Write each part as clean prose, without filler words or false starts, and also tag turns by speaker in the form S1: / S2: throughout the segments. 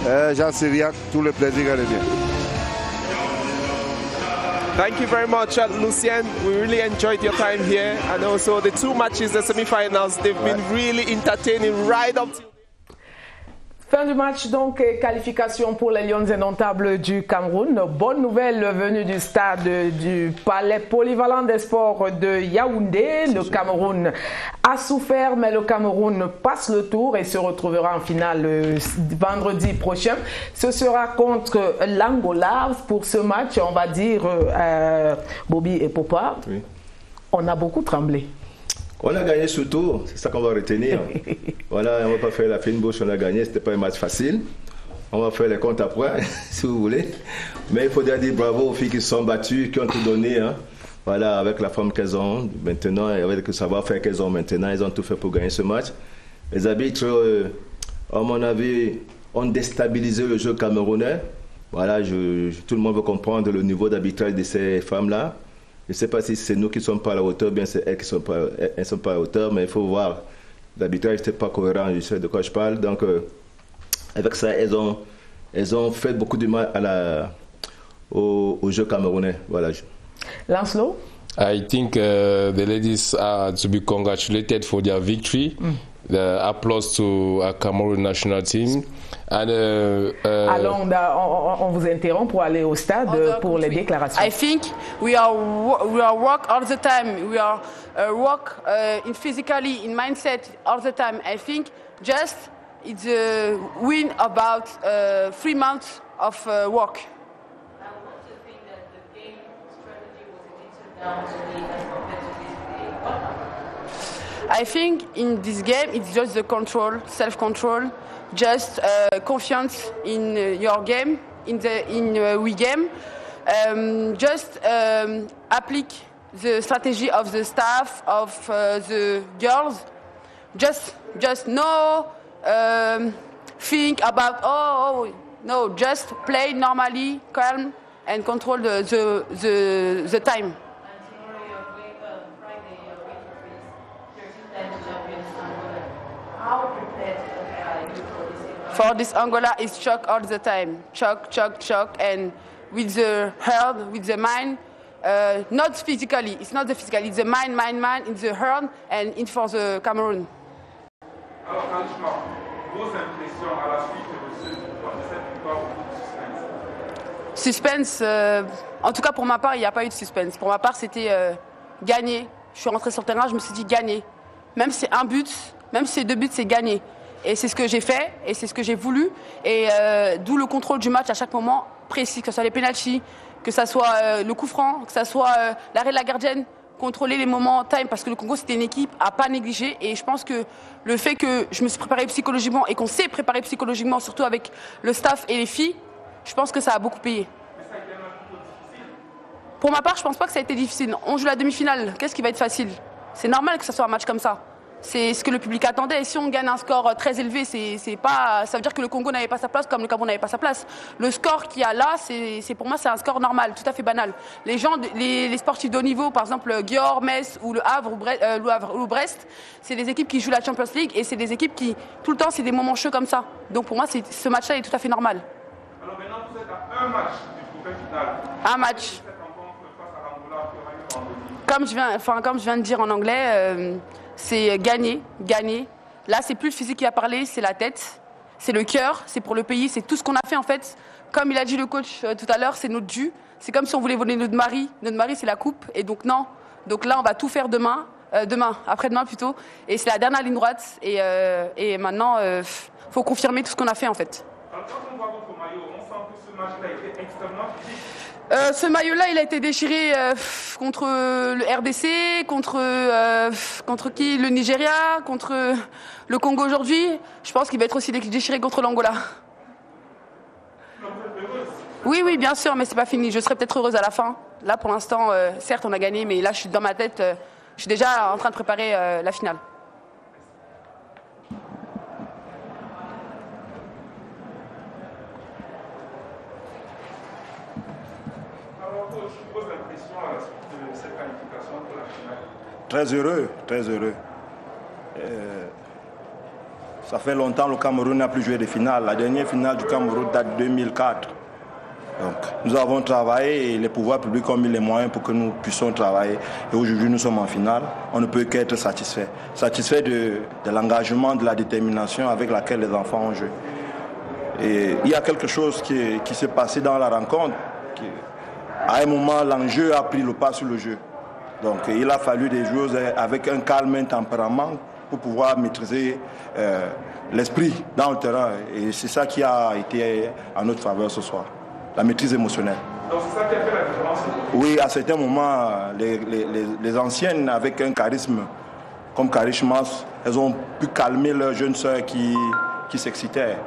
S1: Jean Syriac, tout le plaisir revient.
S2: Thank you very much, Lucien. We really enjoyed your time here. And also the two matches, the semi-finals, they've been really entertaining right up to...
S3: Fin du match, donc, qualification pour les Lions indomptables du Cameroun. Bonne nouvelle venue du stade du Palais Polyvalent des Sports de Yaoundé. Le Cameroun a souffert, mais le Cameroun passe le tour et se retrouvera en finale vendredi prochain. Ce sera contre l'Angola. Pour ce match, on va dire, Bobby et Popa, oui. On a beaucoup tremblé.
S4: On a gagné ce tour, c'est ça qu'on va retenir. Voilà, on ne va pas faire la fine bouche, on a gagné, ce n'était pas un match facile. On va faire les comptes après, si vous voulez. Mais il faut dire bravo aux filles qui se sont battues, qui ont tout donné. Hein. Voilà, avec la forme qu'elles ont maintenant, et avec le savoir-faire qu'elles ont maintenant, elles ont tout fait pour gagner ce match. Les arbitres, à mon avis, ont déstabilisé le jeu camerounais. Voilà, tout le monde veut comprendre le niveau d'arbitrage de ces femmes-là. Je ne sais pas si c'est nous qui ne sommes pas à la hauteur, bien c'est elles qui ne sont pas à la hauteur, mais il faut voir. L'arbitrage n'était pas cohérent, je sais de quoi je parle. Donc, avec ça, elles ont fait beaucoup de mal au jeu camerounais. Voilà.
S3: Lancelot?
S5: I think the ladies are to be congratulated for their victory. The applause to our Cameroon national team. And,
S3: Allons, on vous interrompt pour aller au stade pour les déclarations.
S6: I think we are work all the time. We are work in physically, in mindset all the time. I think just it's a win about 3 months of work.
S7: And what do you think that the game strategy was a little down today as compared to the
S6: I think in this game it's just the control, self-control, just confiance in your game, in we game. Just applique the strategy of the staff, of the girls. Just no think about no, just play normally, calm, and control the time. For this Angola is shock all the time. Shock, and with the heart, with the mind, not physically. It's not the physical, it's the mind, in the heart, and in for the Cameroon.
S8: Alors, franchement, vos impressions à la suite de cette victoire au
S6: suspense, en tout cas pour ma part, il n'y a pas eu de suspense. Pour ma part, c'était gagner. Je suis rentrée sur le terrain, je me suis dit gagner. Même si c'est un but, même si c'est 2 buts, c'est gagner. Et c'est ce que j'ai fait, et c'est ce que j'ai voulu. Et d'où le contrôle du match à chaque moment précis, que ce soit les pénaltys, que ce soit le coup franc, que ce soit l'arrêt de la gardienne, contrôler les moments time, parce que le Congo, c'était une équipe à pas négliger. Et je pense que le fait que je me suis préparée psychologiquement et qu'on s'est préparé psychologiquement, surtout avec le staff et les filles, je pense que ça a beaucoup payé. Pour ma part, je pense pas que ça a été difficile. On joue la demi-finale, qu'est-ce qui va être facile? C'est normal que ce soit un match comme ça. C'est ce que le public attendait. Et si on gagne un score très élevé, c'est pas, ça veut dire que le Congo n'avait pas sa place comme le Cameroun n'avait pas sa place. Le score qu'il y a là, pour moi, c'est un score normal, tout à fait banal. Les gens, les sportifs de haut niveau, par exemple Győr, Metz ou le Havre ou Brest, c'est des équipes qui jouent la Champions League et c'est des équipes qui, tout le temps, c'est des moments chauds comme ça. Donc pour moi, ce match-là est tout à fait normal.
S8: Alors maintenant, vous êtes à un match du trophée final.
S6: Un match. Comme je viens de dire en anglais, c'est gagner. Là, c'est plus le physique qui va parler, c'est la tête, c'est le cœur, c'est pour le pays, c'est tout ce qu'on a fait en fait. Comme il a dit le coach tout à l'heure, c'est notre dû. C'est comme si on voulait voler notre mari. Notre mari, c'est la coupe. Et donc non. Donc là, on va tout faire après-demain plutôt. Et c'est la dernière ligne droite. Et maintenant, faut confirmer tout ce qu'on a fait en fait.
S8: Alors quand on voit votre maillot, on sent que ce match-là a été extrêmement physique.
S6: Ce maillot-là, il a été déchiré contre le RDC, contre qui? Le Nigeria, contre le Congo aujourd'hui. Je pense qu'il va être aussi déchiré contre l'Angola. Oui, bien sûr, mais c'est pas fini. Je serai peut-être heureuse à la fin. Là, pour l'instant, certes, on a gagné, mais là, je suis dans ma tête. Je suis déjà en train de préparer la finale.
S1: Très heureux, très heureux.
S9: Ça fait longtemps que le Cameroun n'a plus joué de finale. La dernière finale du Cameroun date de 2004. Donc, nous avons travaillé et les pouvoirs publics ont mis les moyens pour que nous puissions travailler. Et aujourd'hui, nous sommes en finale. On ne peut qu'être satisfait. Satisfait de l'engagement, de la détermination avec laquelle les enfants ont joué. Et il y a quelque chose qui s'est passé dans la rencontre. À un moment, l'enjeu a pris le pas sur le jeu. Donc, il a fallu des joueurs avec un calme, un tempérament pour pouvoir maîtriser l'esprit dans le terrain. Et c'est ça qui a été en notre faveur ce soir. La maîtrise émotionnelle.
S8: Donc c'est ça qui a fait la différence?
S9: Oui, à certains moments, les anciennes avec un charisme comme Karishmas, elles ont pu calmer leurs jeunes sœurs qui s'excitaient.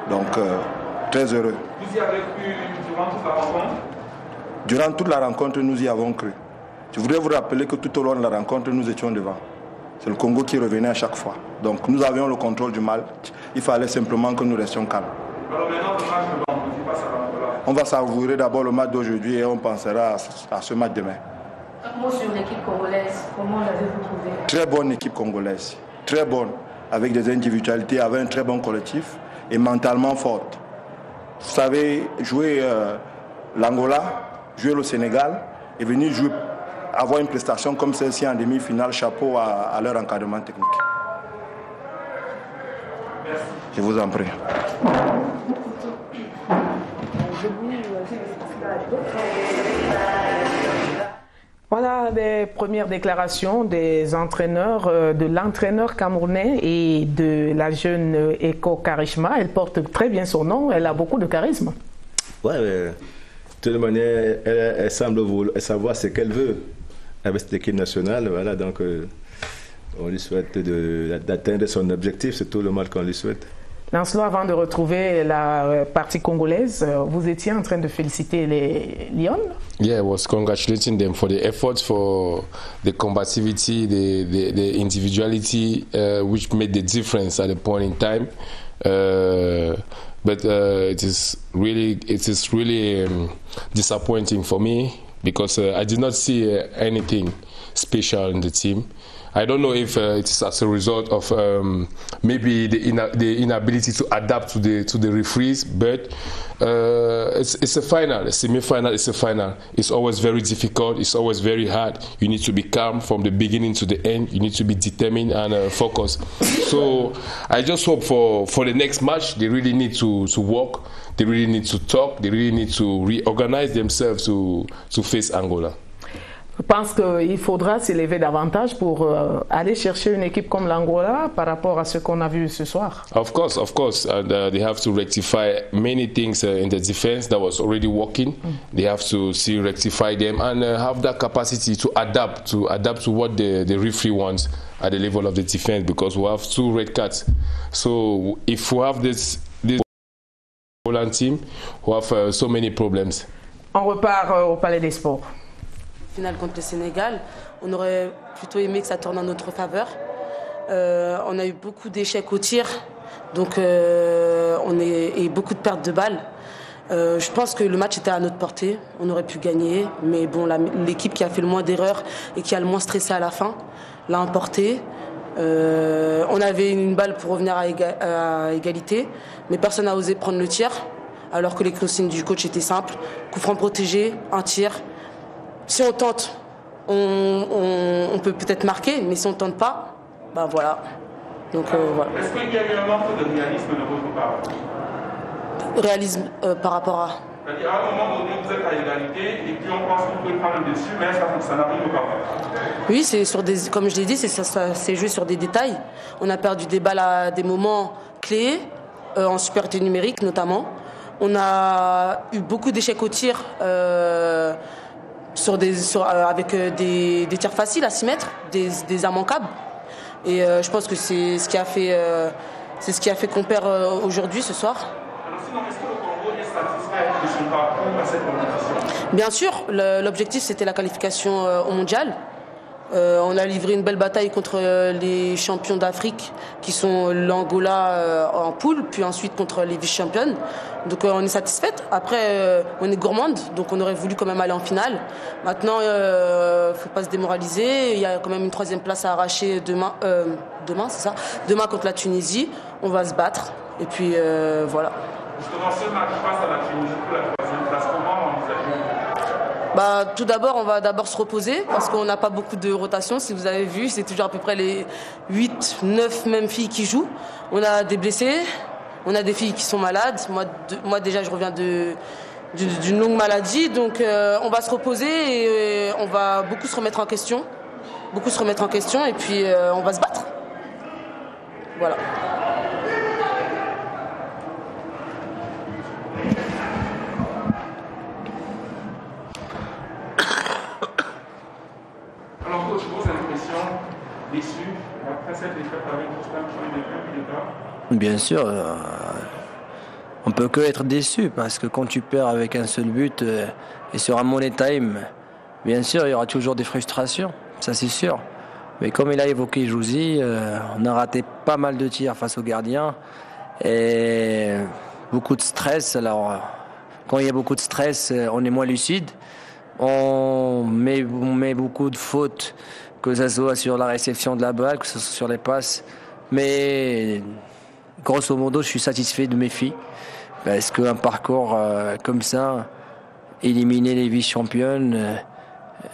S9: Donc, très heureux.
S8: Vous y avez cru durant toute la rencontre?
S9: Durant toute la rencontre, nous y avons cru. Je voudrais vous rappeler que tout au long de la rencontre, nous étions devant. C'est le Congo qui revenait à chaque fois. Donc nous avions le contrôle du match. Il fallait simplement que nous restions calmes.
S8: Alors maintenant, le match de vendredi face à l'Angola.
S9: On va savourer d'abord le match d'aujourd'hui et on pensera à ce match demain.
S7: Un mot sur l'équipe congolaise, comment l'avez-vous trouvée?
S9: Très bonne équipe congolaise, très bonne, avec des individualités, avec un très bon collectif et mentalement forte. Vous savez, jouer l'Angola, jouer le Sénégal et venir jouer, avoir une prestation comme celle-ci en demi-finale, chapeau à leur encadrement technique.
S8: Merci.
S9: Je vous en prie.
S3: Voilà les premières déclarations des entraîneurs, de l'entraîneur camerounais et de la jeune Eko Karishma. Elle porte très bien son nom, elle a beaucoup de charisme.
S4: Ouais, mais, de toute manière, elle semble savoir ce qu'elle veut avec cette équipe nationale. Voilà, donc on lui souhaite d'atteindre son objectif, c'est tout le mal qu'on lui souhaite.
S3: Lancelot, avant de retrouver la partie congolaise, vous étiez en train de féliciter les Lions?
S5: Yeah, I was congratulating them for the efforts, for the combativity, the individuality, which made the difference at a point in time. But it is really disappointing for me because I did not see anything special in the team. I don't know if it is as a result of maybe the inability to adapt to the referees, but it's a final, a semi-final. It's a final. It's always very difficult. It's always very hard. You need to be calm from the beginning to the end. You need to be determined and focused. So I just hope for the next match they really need to work. They really need to talk. They really need to reorganize themselves to face Angola.
S3: Je pense qu'il faudra s'élever davantage pour aller chercher une équipe comme l'Angola par rapport à ce qu'on a vu ce soir.
S5: Of course. And, they have to rectify many things in the defense that was already working. They have to rectify them and have that capacity to adapt to what the referee wants at the level of the defense, because we have 2 red cards. So if we have this Holland team, we have so many problems.
S3: On repart au Palais des Sports.
S6: Finale contre le Sénégal, on aurait plutôt aimé que ça tourne en notre faveur. On a eu beaucoup d'échecs au tir, donc et beaucoup de pertes de balles. Je pense que le match était à notre portée, on aurait pu gagner, mais bon, l'équipe qui a fait le moins d'erreurs et qui a le moins stressé à la fin l'a emporté. On avait une balle pour revenir à égalité, mais personne n'a osé prendre le tir, alors que les consignes du coach étaient simples. Coup franc protégé, un tir. Si on tente, on peut peut-être marquer, mais si on ne tente pas, ben voilà. Donc voilà.
S8: Est-ce qu'il y a eu un manque de réalisme de votre part?
S6: Réalisme par rapport à...
S8: C'est-à-dire, à un moment donné, vous êtes à égalité et puis on pense que vous pouvez prendre le dessus, mais ça n'arrive pas.
S6: Oui, c'est sur des, comme je l'ai dit, c'est joué sur des détails. On a perdu des balles à des moments clés, en supériorité numérique notamment. On a eu beaucoup d'échecs au tir. Avec des tirs faciles à 6 mètres, des immanquables. Et je pense que c'est ce qui a fait qu'on perd aujourd'hui, ce soir.
S8: Alors sinon, est-ce que le Congo est satisfait de son parcours à cette compétition?
S6: Bien sûr, l'objectif c'était la qualification au mondial. On a livré une belle bataille contre les champions d'Afrique qui sont l'Angola en poule, puis ensuite contre les vice-championnes. Donc on est satisfaite. Après, on est gourmande, donc on aurait voulu quand même aller en finale. Maintenant, faut pas se démoraliser. Il y a quand même une 3e place à arracher demain, c'est ça. Demain contre la Tunisie, on va se battre. Et puis voilà.
S8: Justement, ce match face à la Tunisie pour la 3e place, comment envisagez-vous?
S6: Tout d'abord, on va d'abord se reposer parce qu'on n'a pas beaucoup de rotation. Si vous avez vu, c'est toujours à peu près les 8, 9 mêmes filles qui jouent. On a des blessés, on a des filles qui sont malades. Moi déjà, je reviens d'une longue maladie. Donc, on va se reposer et on va beaucoup se remettre en question. Et puis, on va se battre. Voilà.
S8: Alors, coach, vos impressions déçues après cette défaite avec Roustam qui
S10: Bien sûr, on peut que être déçu parce que quand tu perds avec un seul but et sur un money time, bien sûr, il y aura toujours des frustrations, ça c'est sûr. Mais comme il a évoqué Jouzi, on a raté pas mal de tirs face aux gardiens et beaucoup de stress. Alors, quand il y a beaucoup de stress, on est moins lucide. On met beaucoup de fautes, que ce soit sur la réception de la balle, que ce soit sur les passes. Mais grosso modo, je suis satisfait de mes filles. Parce qu'un parcours comme ça, éliminer les vice-championnes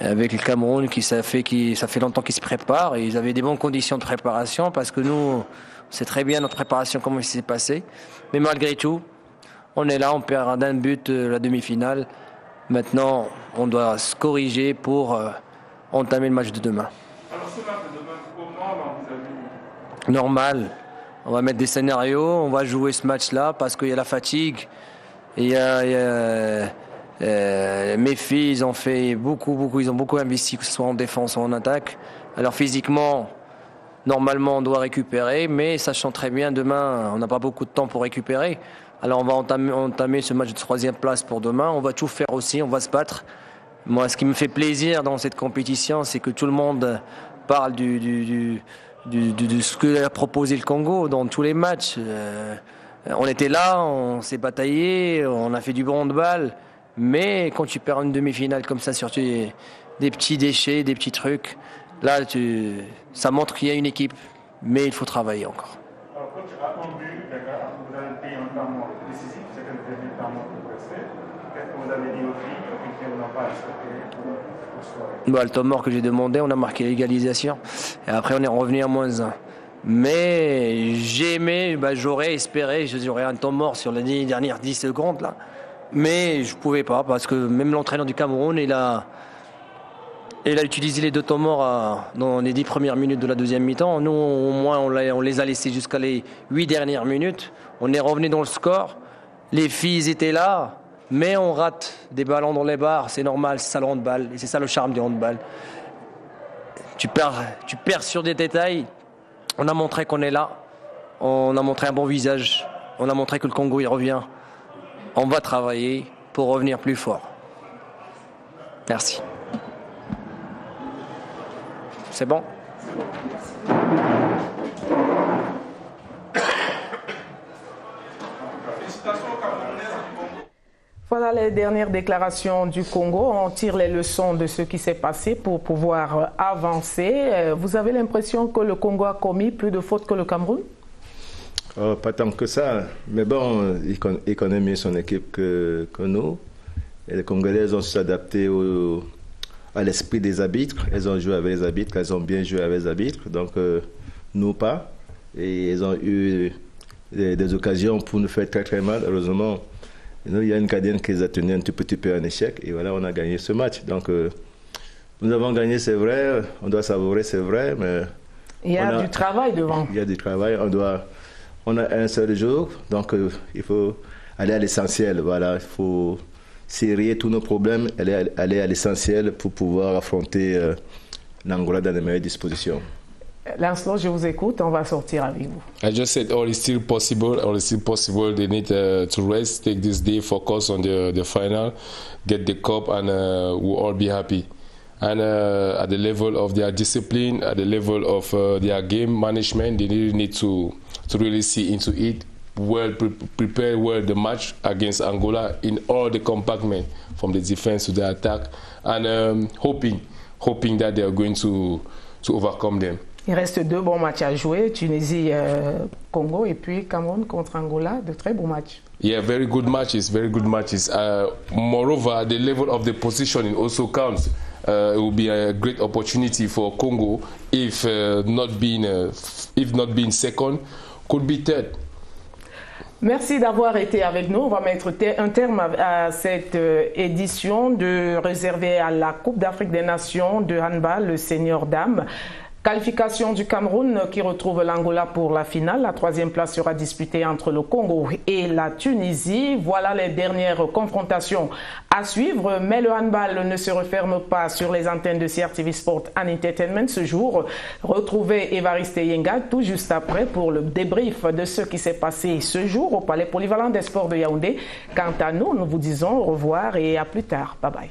S10: avec le Cameroun, ça fait longtemps qu'ils se préparent. Et ils avaient des bonnes conditions de préparation parce que nous, on sait très bien notre préparation, comment il s'est passé. Mais malgré tout, on est là, on perd d'un but la demi-finale. Maintenant, on doit se corriger pour entamer le match de demain.
S8: Alors, ce match de demain, comment l'envisagez-vous?
S10: Normal. On va mettre des scénarios, on va jouer ce match-là parce qu'il y a la fatigue. Mes filles, ils ont fait ils ont beaucoup investi, que ce soit en défense ou en attaque. Alors physiquement, normalement, on doit récupérer, mais sachant très bien, demain, on n'a pas beaucoup de temps pour récupérer. Alors on va entamer ce match de 3e place pour demain. On va tout faire aussi, on va se battre. Moi, ce qui me fait plaisir dans cette compétition, c'est que tout le monde parle de ce que a proposé le Congo dans tous les matchs. On était là, on s'est bataillé, on a fait du bon handball. Mais quand tu perds une demi-finale comme ça sur des petits déchets, des petits trucs, là, ça montre qu'il y a une équipe. Mais il faut travailler encore.
S8: Alors, coach, à un but, vous avez payé un temps décisif, c'est que le dernier temps progressé. Qu'est-ce que vous avez dit aux filles qui n'ont pas respecté pour
S10: le temps mort que j'ai demandé, on a marqué l'égalisation. Et après, on est revenu à -1. Mais j'ai aimé, j'aurais espéré, j'aurais un temps mort sur les dernières 10 secondes. Là. Mais je ne pouvais pas, parce que même l'entraîneur du Cameroun, il a utilisé les 2 temps morts dans les 10 premières minutes de la deuxième mi-temps. Nous, au moins, on les a laissés jusqu'à les 8 dernières minutes. On est revenu dans le score. Les filles étaient là, mais on rate des ballons dans les barres. C'est normal, c'est ça le handball. Et c'est ça le charme du handball. Tu perds sur des détails. On a montré qu'on est là. On a montré un bon visage. On a montré que le Congo, il revient. On va travailler pour revenir plus fort. Merci. C'est bon?
S3: Voilà les dernières déclarations du Congo. On tire les leçons de ce qui s'est passé pour pouvoir avancer. Vous avez l'impression que le Congo a commis plus de fautes que le Cameroun?
S4: Pas tant que ça. Mais bon, il connaît mieux son équipe que nous. Et les Congolais ont s'adapté à l'esprit des arbitres. Elles ont joué avec les arbitres, elles ont bien joué avec les arbitres. Donc, nous pas. Et ils ont eu des occasions pour nous faire très très mal. Heureusement, il y a une gardienne qui les a tenus un tout petit peu en échec. Et voilà, on a gagné ce match. Donc, nous avons gagné, c'est vrai. On doit savourer, c'est vrai. Mais
S3: il y a du travail devant.
S4: Il y a du travail. On a un seul jour. Donc, il faut aller à l'essentiel. Voilà, il faut serrer tous nos problèmes, aller à l'essentiel pour pouvoir affronter l'Angola dans les meilleures dispositions.
S3: Lancelot, je vous écoute, on va sortir avec vous.
S5: I just said all is still possible, They need to rest, take this day, focus on the final, get the cup, and we'll all be happy. And at the level of their discipline, at the level of their game management, they really need to really see into it, prepare well the match against Angola in all the compartments, from the defense to the attack, and hoping that they are going to overcome them.
S3: Il reste 2 bons matchs à jouer, Tunisie, Congo, et puis Cameroun contre Angola, de très bons matchs.
S5: Yeah, very good matches, very good matches. Moreover, the level of the positioning also counts. It will be a great opportunity for Congo if not being second, could be third.
S3: Merci d'avoir été avec nous. On va mettre un terme à cette édition réservée à la Coupe d'Afrique des Nations de handball, le senior dames. Qualification du Cameroun qui retrouve l'Angola pour la finale. La 3e place sera disputée entre le Congo et la Tunisie. Voilà les dernières confrontations à suivre. Mais le handball ne se referme pas sur les antennes de CRTV Sport and Entertainment ce jour. Retrouvez Évariste Yenga tout juste après pour le débrief de ce qui s'est passé ce jour au Palais Polyvalent des Sports de Yaoundé. Quant à nous, nous vous disons au revoir et à plus tard. Bye bye.